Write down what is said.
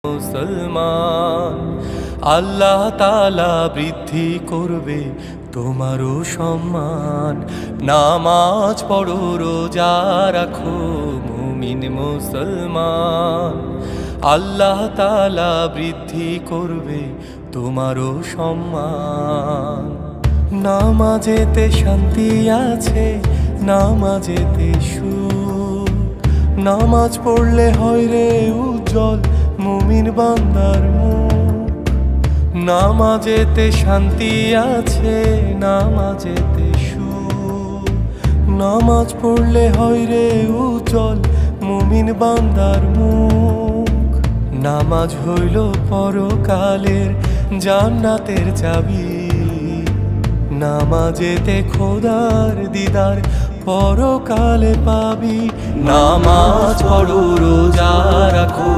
মুসলমান, আল্লাহ তাআলা বৃদ্ধি করবে তোমারও সম্মান। নামাজ পড়ো, রোজা রাখো মুমিন মুসলমান, আল্লাহ তাআলা বৃদ্ধি করবে তোমারও সম্মান। নামাজেতে শান্তি আছে, নামাজেতে সুখ, নামাজ পড়লে হয় রে উজ্জ্বল মুমিন বান্দার মুখ। নামাজেতে শান্তি আছে, নামাজেতে সুখ, নামাজ পড়লে হয় রে উজ্জ্বল মুমিন বান্দার মুখ। নামাজ হইল পরকালের জান্নাতের চাবি, নামাজেতে খোদার দিদার পরকালে পাবি। নামাজ পড়ো, রোজা রাখো